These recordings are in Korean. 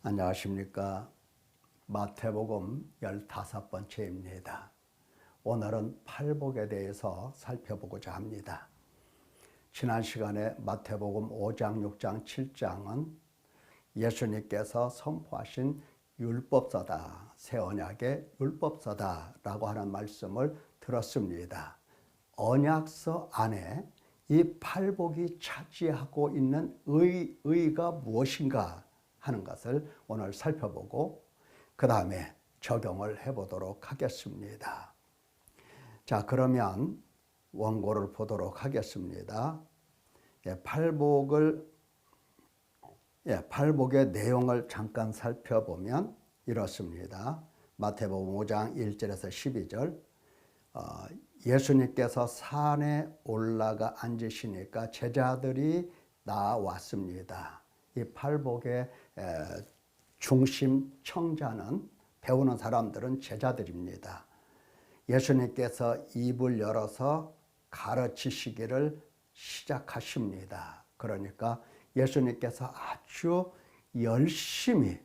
안녕하십니까. 마태복음 15번째입니다. 오늘은 팔복에 대해서 살펴보고자 합니다. 지난 시간에 마태복음 5장, 6장, 7장은 예수님께서 선포하신 율법서다, 새 언약의 율법서다라고 하는 말씀을 들었습니다. 언약서 안에 이 팔복이 차지하고 있는 의의가 무엇인가 하는 것을 오늘 살펴보고 그 다음에 적용을 해보도록 하겠습니다. 자, 그러면 원고를 보도록 하겠습니다. 팔복의 내용을 잠깐 살펴보면 이렇습니다. 마태복음 5장 1절에서 12절 예수님께서 산에 올라가 앉으시니까 제자들이 나왔습니다. 이 팔복의 중심 청자는, 배우는 사람들은 제자들입니다. 예수님께서 입을 열어서 가르치시기를 시작하십니다. 그러니까 예수님께서 아주 열심히,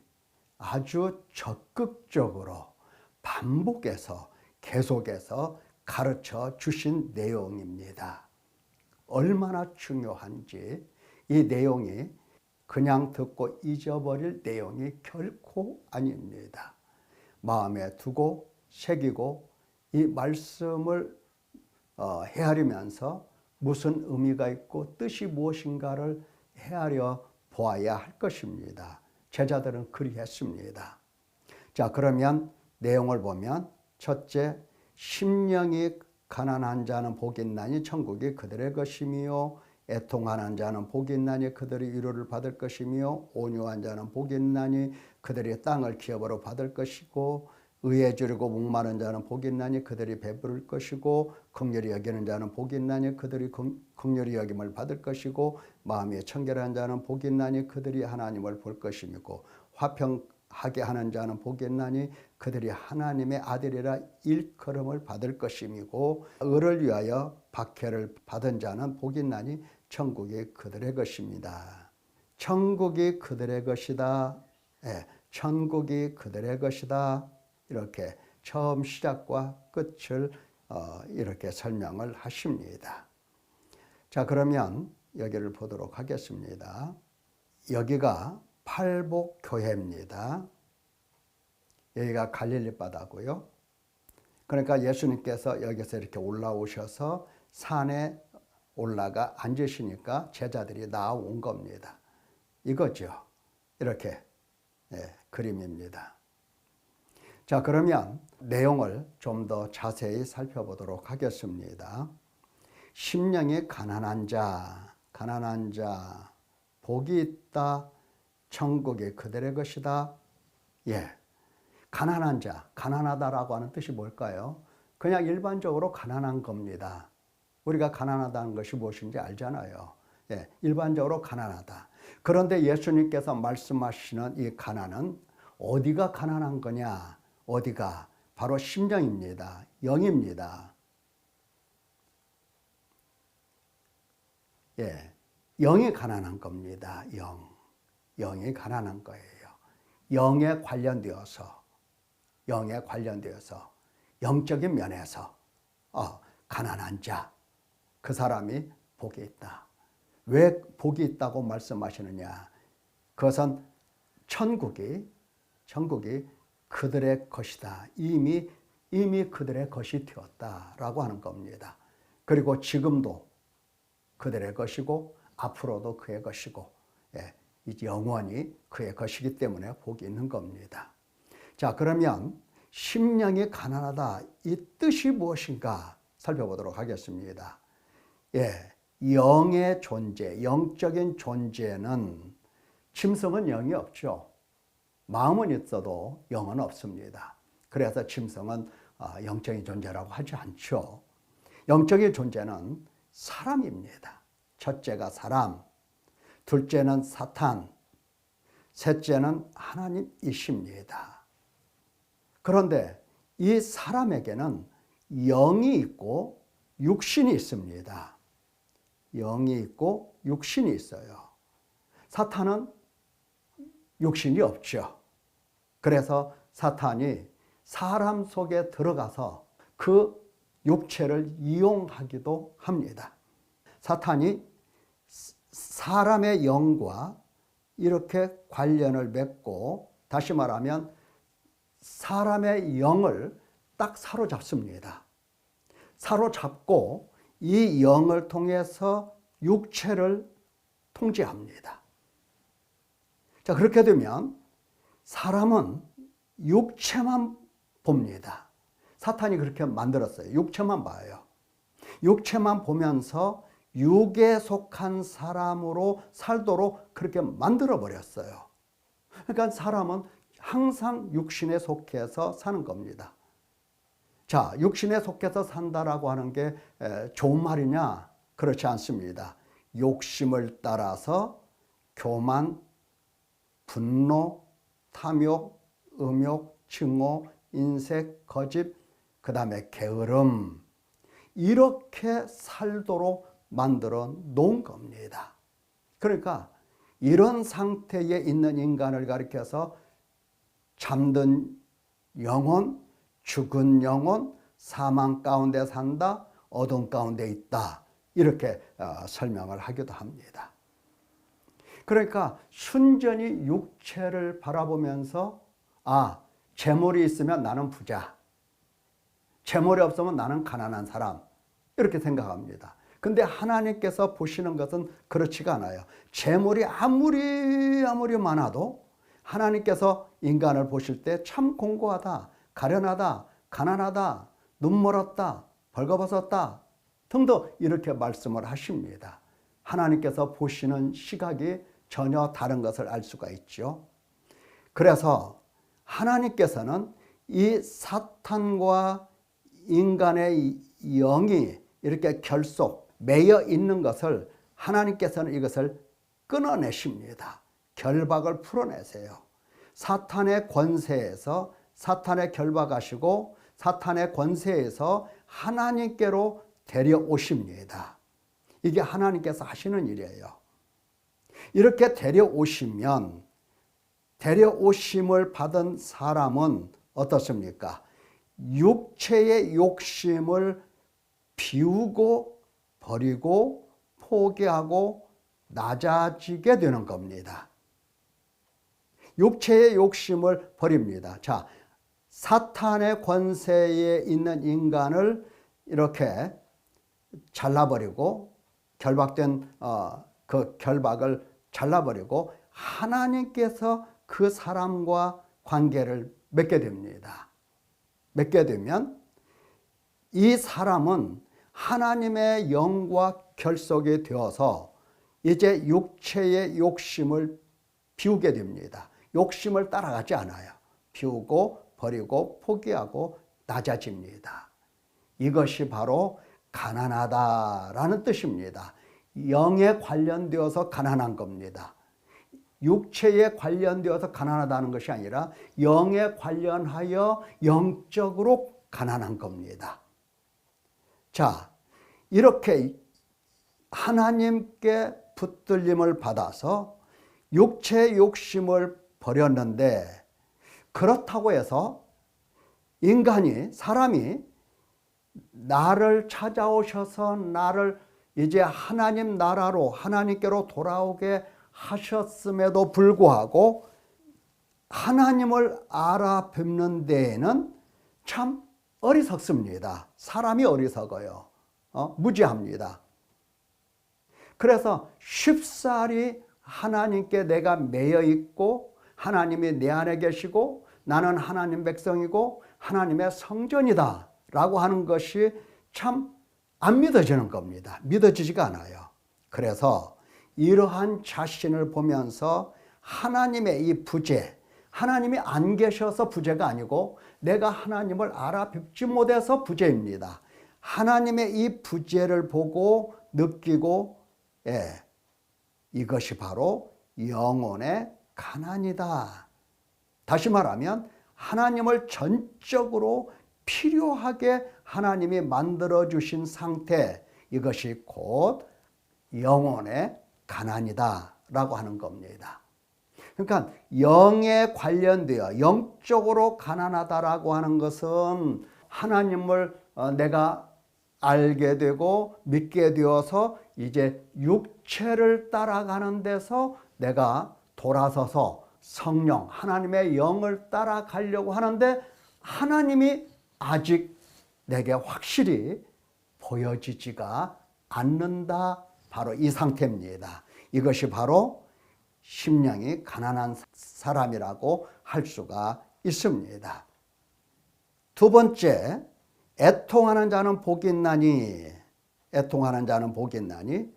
아주 적극적으로 반복해서 계속해서 가르쳐 주신 내용입니다. 얼마나 중요한지, 이 내용이 그냥 듣고 잊어버릴 내용이 결코 아닙니다. 마음에 두고 새기고 이 말씀을 헤아리면서 무슨 의미가 있고 뜻이 무엇인가를 헤아려 보아야 할 것입니다. 제자들은 그리했습니다. 자, 그러면 내용을 보면 첫째, 심령이 가난한 자는 복이 있나니 천국이 그들의 것이며 애통하는 자는 복이 있나니 그들이 위로를 받을 것이며 온유한 자는 복이 있나니 그들이 땅을 기업으로 받을 것이고 의에 주르고 목마른 자는 복이 있나니 그들이 배부를 것이고 긍휼히 여기는 자는 복이 있나니 그들이 긍휼히 여김을 받을 것이고 마음이 청결한 자는 복이 있나니 그들이 하나님을 볼 것이고 화평하게 하는 자는 복이 있나니 그들이 하나님의 아들이라 일컬음을 받을 것이고 의를 위하여 박해를 받은 자는 복이 있나니 천국이 그들의 것입니다. 천국이 그들의 것이다. 천국이 그들의 것이다. 이렇게 처음 시작과 끝을 이렇게 설명을 하십니다. 자, 그러면 여기를 보도록 하겠습니다. 여기가 팔복교회입니다. 여기가 갈릴리 바다고요. 그러니까 예수님께서 여기서 이렇게 올라오셔서 산에 올라가 앉으시니까 제자들이 나온 겁니다. 이거죠. 이렇게 그림입니다. 자, 그러면 내용을 좀 더 자세히 살펴보도록 하겠습니다. 심령이 가난한 자, 복이 있다, 천국이 그들의 것이다. 가난한 자, 가난하다라고 하는 뜻이 뭘까요? 그냥 일반적으로 가난한 겁니다. 우리가 가난하다는 것이 무엇인지 알잖아요. 일반적으로 가난하다. 그런데 예수님께서 말씀하시는 이 가난은 어디가 가난한 거냐? 어디가? 바로 심령입니다. 영입니다. 영이 가난한 겁니다. 영이 가난한 거예요. 영에 관련되어서 영적인 면에서 가난한 자, 그 사람이 복이 있다. 왜 복이 있다고 말씀하시느냐? 그것은 천국이 그들의 것이다. 이미 그들의 것이 되었다라고 하는 겁니다. 그리고 지금도 그들의 것이고 앞으로도 그의 것이고 이제 영원히 그의 것이기 때문에 복이 있는 겁니다. 자, 그러면 심령이 가난하다. 이 뜻이 무엇인가 살펴보도록 하겠습니다. 영의 존재, 영적인 존재는, 짐승은 영이 없죠. 마음은 있어도 영은 없습니다. 그래서 짐승은 영적인 존재라고 하지 않죠. 영적인 존재는 사람입니다. 첫째가 사람, 둘째는 사탄, 셋째는 하나님이십니다. 그런데 이 사람에게는 영이 있고 육신이 있습니다. 영이 있고 육신이 있어요. 사탄은 육신이 없죠. 그래서 사탄이 사람 속에 들어가서 그 육체를 이용하기도 합니다. 사탄이 사람의 영과 이렇게 관련을 맺고, 다시 말하면 사람의 영을 딱 사로잡습니다. 사로잡고 이 영을 통해서 육체를 통제합니다. 자, 그렇게 되면 사람은 육체만 봅니다. 사탄이 그렇게 만들었어요. 육체만 봐요. 육체만 보면서 육에 속한 사람으로 살도록 그렇게 만들어 버렸어요. 그러니까 사람은 항상 육신에 속해서 사는 겁니다. 자, 육신에 속해서 산다라고 하는 게 좋은 말이냐? 그렇지 않습니다. 욕심을 따라서 교만, 분노, 탐욕, 음욕, 증오, 인색, 거짓, 그 다음에 게으름, 이렇게 살도록 만들어 놓은 겁니다. 그러니까 이런 상태에 있는 인간을 가리켜서 잠든 영혼, 죽은 영혼, 사망 가운데 산다, 어둠 가운데 있다, 이렇게 설명을 하기도 합니다. 그러니까 순전히 육체를 바라보면서 재물이 있으면 나는 부자, 재물이 없으면 나는 가난한 사람, 이렇게 생각합니다. 근데 하나님께서 보시는 것은 그렇지가 않아요. 재물이 아무리 많아도 하나님께서 인간을 보실 때 참 공고하다, 가련하다, 가난하다, 눈멀었다, 벌거벗었다 등등 이렇게 말씀을 하십니다. 하나님께서 보시는 시각이 전혀 다른 것을 알 수가 있죠. 그래서 하나님께서는 이 사탄과 인간의 영이 이렇게 결속, 매여 있는 것을 하나님께서는 이것을 끊어내십니다. 결박을 풀어내세요. 사탄의 권세에서 사탄의 결박하시고 사탄의 권세에서 하나님께로 데려오십니다. 이게 하나님께서 하시는 일이에요. 이렇게 데려오시면 데려오심을 받은 사람은 어떻습니까? 육체의 욕심을 비우고 버리고 포기하고 낮아지게 되는 겁니다. 육체의 욕심을 버립니다. 자, 사탄의 권세에 있는 인간을 이렇게 잘라버리고 결박된 그 결박을 잘라버리고 하나님께서 그 사람과 관계를 맺게 됩니다. 맺게 되면 이 사람은 하나님의 영과 결속이 되어서 이제 육체의 욕심을 비우게 됩니다. 욕심을 따라가지 않아요. 비우고 버리고 포기하고 낮아집니다. 이것이 바로 가난하다라는 뜻입니다. 영에 관련되어서 가난한 겁니다. 육체에 관련되어서 가난하다는 것이 아니라 영에 관련하여 영적으로 가난한 겁니다. 자, 이렇게 하나님께 붙들림을 받아서 육체의 욕심을 버렸는데, 그렇다고 해서 인간이, 사람이 나를 찾아오셔서 나를 이제 하나님 나라로, 하나님께로 돌아오게 하셨음에도 불구하고 하나님을 알아뵙는 데에는 참 어리석습니다. 사람이 어리석어요. 무지합니다. 그래서 쉽사리 하나님께 내가 매여 있고 하나님이 내 안에 계시고 나는 하나님 백성이고 하나님의 성전이다 라고 하는 것이 참 안 믿어지는 겁니다. 믿어지지가 않아요. 그래서 이러한 자신을 보면서 하나님의 이 부재, 하나님이 안 계셔서 부재가 아니고 내가 하나님을 알아뵙지 못해서 부재입니다. 하나님의 이 부재를 보고 느끼고, 이것이 바로 영혼의 가난이다. 다시 말하면 하나님을 전적으로 필요하게 하나님이 만들어주신 상태, 이것이 곧 영혼의 가난이다 라고 하는 겁니다. 그러니까 영에 관련되어 영적으로 가난하다라고 하는 것은 하나님을 내가 알게 되고 믿게 되어서 이제 육체를 따라가는 데서 내가 돌아서서 성령, 하나님의 영을 따라가려고 하는데 하나님이 아직 내게 확실히 보여지지가 않는다. 바로 이 상태입니다. 이것이 바로 심령이 가난한 사람이라고 할 수가 있습니다. 두 번째, 애통하는 자는 복이 있나니, 애통하는 자는 복이 있나니,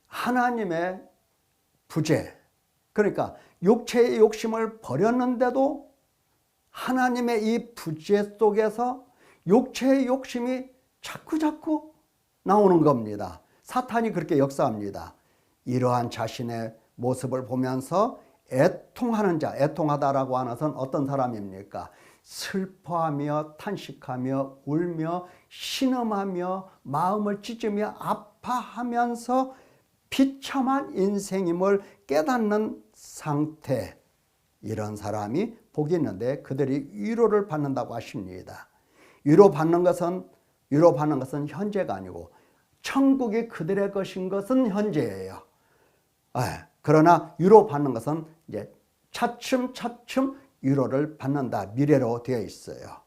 하나님의 부재, 그러니까 육체의 욕심을 버렸는데도 하나님의 이 부재 속에서 육체의 욕심이 자꾸자꾸 나오는 겁니다. 사탄이 그렇게 역사합니다. 이러한 자신의 모습을 보면서 애통하는 자, 애통하다라고 하는 것은 어떤 사람입니까? 슬퍼하며 탄식하며 울며 신음하며 마음을 찢으며 아파하면서 비참한 인생임을 깨닫는 상태, 이런 사람이 복이 있는데 그들이 위로를 받는다고 하십니다. 위로받는 것은 현재가 아니고 천국이 그들의 것인 것은 현재예요. 그러나 위로받는 것은 이제 차츰차츰 위로를 받는다, 미래로 되어 있어요.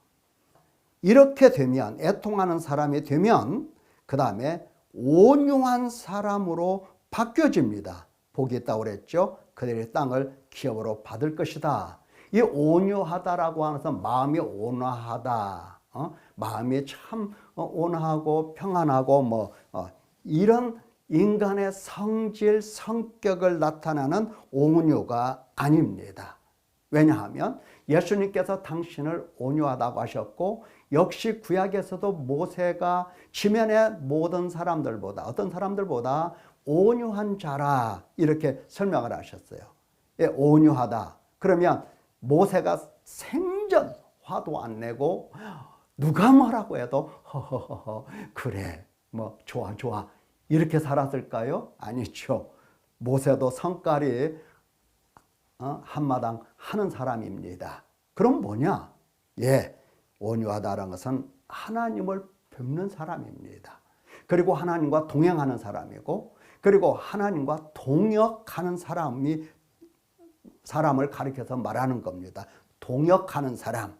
이렇게 되면, 애통하는 사람이 되면 그 다음에 온유한 사람으로 바뀌어집니다. 복이 있다고 그랬죠. 그들의 땅을 기업으로 받을 것이다. 이 온유하다라고 하는 것은 마음이 온화하다, 마음이 참 온화하고 평안하고 이런 인간의 성질, 성격을 나타내는 온유가 아닙니다. 왜냐하면 예수님께서 당신을 온유하다고 하셨고, 역시 구약에서도 모세가 지면의 모든 사람들보다, 어떤 사람들보다 온유한 자라, 이렇게 설명을 하셨어요. 예, 온유하다. 그러면 모세가 생전 화도 안 내고 누가 뭐라고 해도 허허허 그래 좋아 이렇게 살았을까요? 아니죠. 모세도 성깔이 한마당 하는 사람입니다. 그럼 뭐냐? 온유하다는 것은 하나님을 뵙는 사람입니다. 그리고 하나님과 동행하는 사람이고, 그리고 하나님과 동역하는 사람을 가리켜서 말하는 겁니다. 동역하는 사람.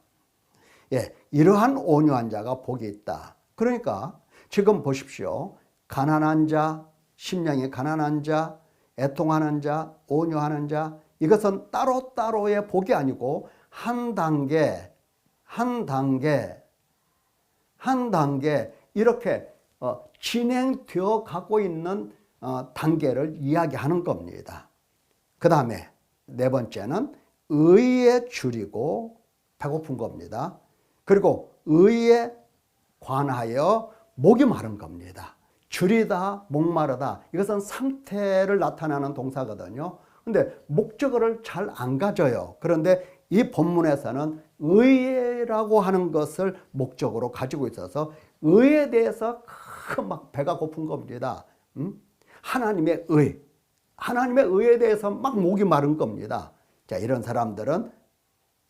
이러한 온유한 자가 복이 있다. 그러니까 지금 보십시오. 가난한 자, 심령이 가난한 자, 애통하는 자, 온유하는 자, 이것은 따로따로의 복이 아니고 한 단계 이렇게 진행되어 가고 있는 단계를 이야기하는 겁니다. 그 다음에 네 번째는 의에 줄이고 배고픈 겁니다. 그리고 의에 관하여 목이 마른 겁니다. 줄이다, 목마르다, 이것은 상태를 나타내는 동사거든요. 근데 목적어를 잘 안 가져요. 그런데 이 본문에서는 의라고 하는 것을 목적으로 가지고 있어서 의에 대해서 막 배가 고픈 겁니다. 하나님의 의에 대해서 막 목이 마른 겁니다. 자, 이런 사람들은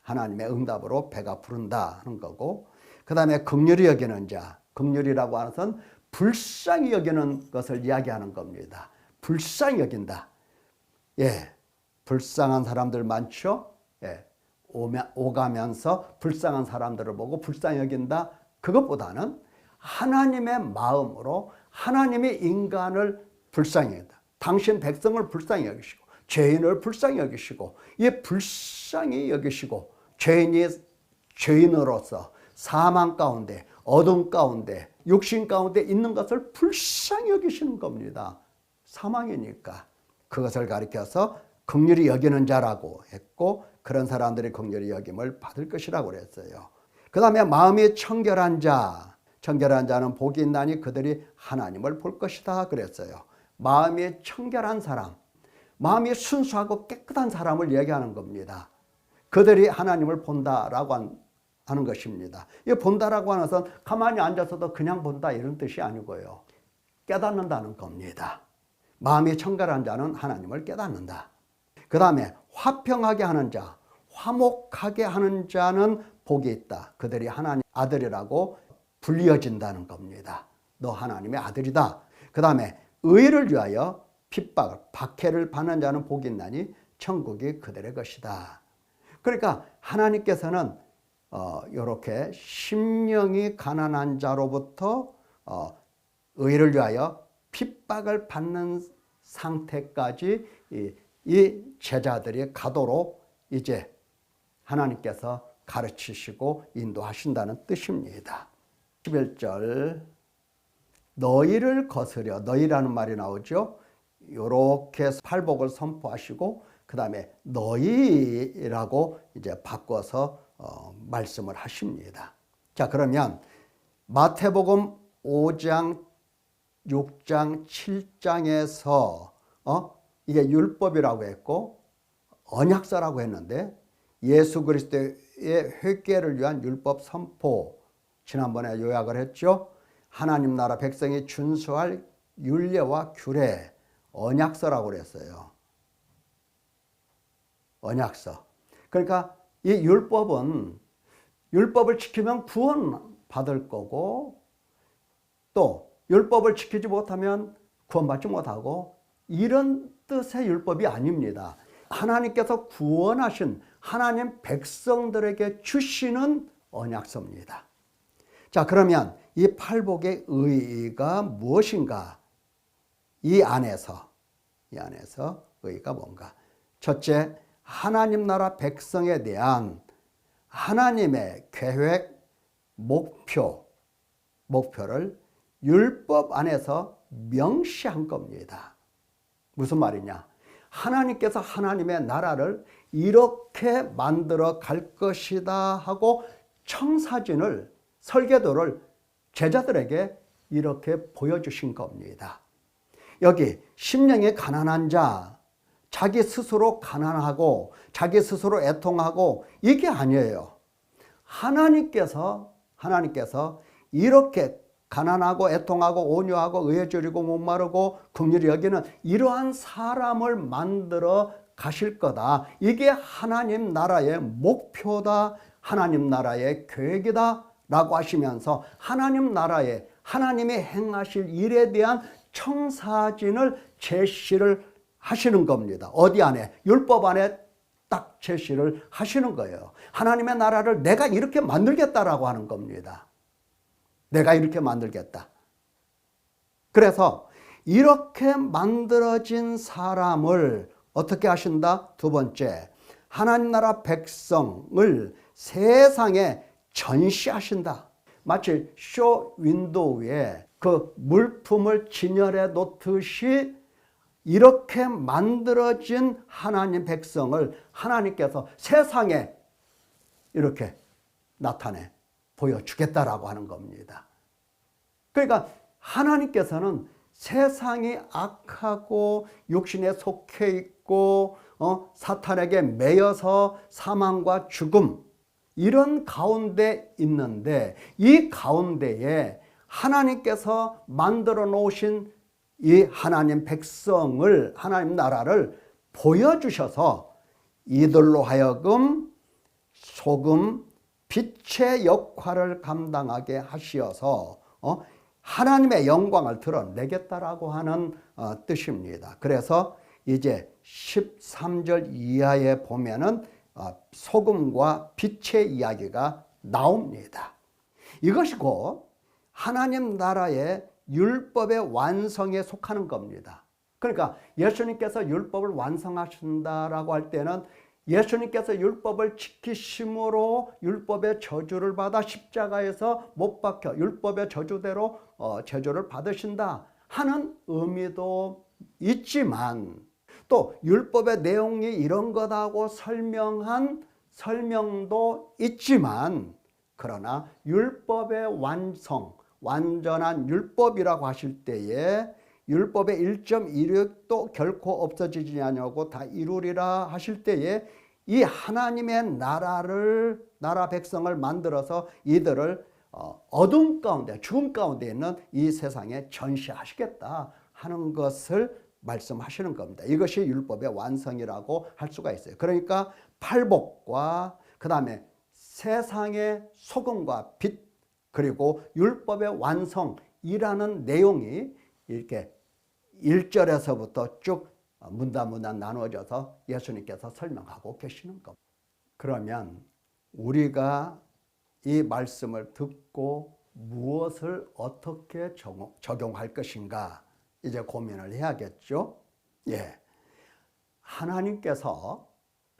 하나님의 응답으로 배가 부른다 하는 거고, 그 다음에 긍휼히 여기는 자, 긍휼이라고 하는 것은 불쌍히 여기는 것을 이야기하는 겁니다. 불쌍히 여긴다. 불쌍한 사람들 많죠? 오가면서 불쌍한 사람들을 보고 불쌍히 여긴다. 그것보다는 하나님의 마음으로 하나님이 인간을 불쌍히 여긴다. 당신 백성을 불쌍히 여기시고 죄인을 불쌍히 여기시고, 불쌍히 여기시고 죄인이 죄인으로서 사망 가운데, 어둠 가운데, 육신 가운데 있는 것을 불쌍히 여기시는 겁니다. 사망이니까. 그것을 가리켜서 긍휼히 여기는 자라고 했고, 그런 사람들이 긍휼히 여김을 받을 것이라고 그랬어요. 그 다음에 마음이 청결한 자는 복이 있나니 그들이 하나님을 볼 것이다 그랬어요. 마음이 청결한 사람, 마음이 순수하고 깨끗한 사람을 얘기하는 겁니다. 그들이 하나님을 본다라고 하는 것입니다. 이 본다라고 하는 것은 가만히 앉아서도 그냥 본다 이런 뜻이 아니고요. 깨닫는다는 겁니다. 마음이 청결한 자는 하나님을 깨닫는다. 그 다음에 화평하게 하는 자, 화목하게 하는 자는 복이 있다. 그들이 하나님 아들이라고 불리어진다는 겁니다. 너 하나님의 아들이다. 그 다음에 의를 위하여 핍박을, 박해를 받는 자는 복이 있나니 천국이 그들의 것이다. 그러니까 하나님께서는 이렇게 심령이 가난한 자로부터 의를 위하여 핍박을 받는 상태까지 이 제자들이 가도록 이제 하나님께서 가르치시고 인도하신다는 뜻입니다. 11절 너희를 거스려, 너희라는 말이 나오죠. 이렇게 팔복을 선포하시고 그 다음에 너희라고 이제 바꿔서 말씀을 하십니다. 자, 그러면 마태복음 5장, 6장, 7장에서 이게 율법이라고 했고 언약서라고 했는데 예수 그리스도의 회개를 위한 율법 선포, 지난번에 요약을 했죠. 하나님 나라 백성이 준수할 율례와 규례, 언약서라고 그랬어요. 언약서. 그러니까 이 율법은 율법을 지키면 구원 받을 거고 또 율법을 지키지 못하면 구원받지 못하고 이런 뜻의 율법이 아닙니다. 하나님께서 구원하신 하나님 백성들에게 주시는 언약서입니다. 자, 그러면 이 팔복의 의의가 무엇인가? 이 안에서 의의가 뭔가? 첫째, 하나님 나라 백성에 대한 하나님의 계획, 목표를 율법 안에서 명시한 겁니다. 무슨 말이냐? 하나님께서 하나님의 나라를 이렇게 만들어 갈 것이다 하고 청사진을, 설계도를 제자들에게 이렇게 보여주신 겁니다. 여기 심령이 가난한 자, 자기 스스로 가난하고 자기 스스로 애통하고 이게 아니에요. 하나님께서 이렇게 가난하고 애통하고 온유하고 의에 줄이고 목마르고 긍휼히 여기는 이러한 사람을 만들어 가실 거다. 이게 하나님 나라의 목표다. 하나님 나라의 계획이다 라고 하시면서 하나님 나라에 하나님이 행하실 일에 대한 청사진을 제시를 하시는 겁니다. 어디 안에? 율법 안에 딱 제시를 하시는 거예요. 하나님의 나라를 내가 이렇게 만들겠다라고 하는 겁니다. 내가 이렇게 만들겠다. 그래서 이렇게 만들어진 사람을 어떻게 하신다? 두 번째, 하나님 나라 백성을 세상에 전시하신다. 마치 쇼 윈도우에 그 물품을 진열해 놓듯이 이렇게 만들어진 하나님 백성을 하나님께서 세상에 이렇게 나타내 보여주겠다라고 하는 겁니다. 그러니까 하나님께서는 세상이 악하고 육신에 속해 있고 사탄에게 매여서 사망과 죽음 이런 가운데 있는데 이 가운데에 하나님께서 만들어 놓으신 이 하나님 백성을, 하나님 나라를 보여주셔서 이들로 하여금 소금, 빛의 역할을 감당하게 하시어서 하나님의 영광을 드러내겠다라고 하는 뜻입니다. 그래서 이제 13절 이하에 보면은 소금과 빛의 이야기가 나옵니다. 이것이 곧 하나님 나라의 율법의 완성에 속하는 겁니다. 그러니까 예수님께서 율법을 완성하신다라고 할 때는 예수님께서 율법을 지키심으로 율법의 저주를 받아 십자가에서 못 박혀 율법의 저주대로 저주를 받으신다 하는 의미도 있지만 또 율법의 내용이 이런 거다고 설명한 설명도 있지만 그러나 율법의 완성, 완전한 율법이라고 하실 때에 율법의 1.16도 결코 없어지지 아니하고 다 이루리라 하실 때에 이 하나님의 나라 백성을 만들어서 이들을 어둠 가운데 죽음 가운데 있는 이 세상에 전시하시겠다 하는 것을 말씀하시는 겁니다. 이것이 율법의 완성이라고 할 수가 있어요. 그러니까 팔복과 그 다음에 세상의 소금과 빛 그리고 율법의 완성이라는 내용이 이렇게 1절에서부터 쭉 문단문단 나누어져서 예수님께서 설명하고 계시는 겁니다. 그러면 우리가 이 말씀을 듣고 무엇을 어떻게 적용할 것인가 이제 고민을 해야겠죠. 예. 하나님께서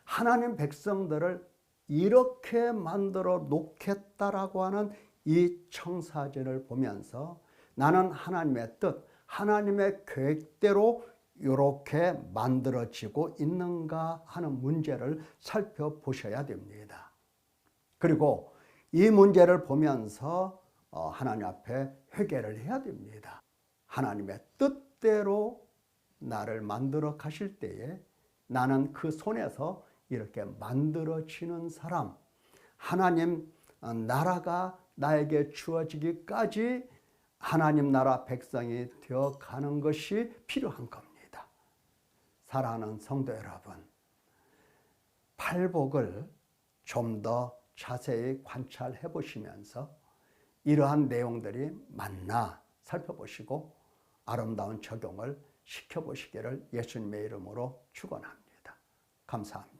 하나님 백성들을 이렇게 만들어 놓겠다라고 하는 이 청사진을 보면서 나는 하나님의 뜻, 하나님의 계획대로 이렇게 만들어지고 있는가 하는 문제를 살펴보셔야 됩니다. 그리고 이 문제를 보면서 하나님 앞에 회개를 해야 됩니다. 하나님의 뜻대로 나를 만들어 가실 때에 나는 그 손에서 이렇게 만들어지는 사람, 하나님 나라가 나에게 주어지기까지 하나님 나라 백성이 되어 가는 것이 필요한 겁니다. 사랑하는 성도 여러분, 팔복을 좀 더 자세히 관찰해 보시면서 이러한 내용들이 맞나 살펴보시고 아름다운 적용을 시켜보시기를 예수님의 이름으로 축원합니다. 감사합니다.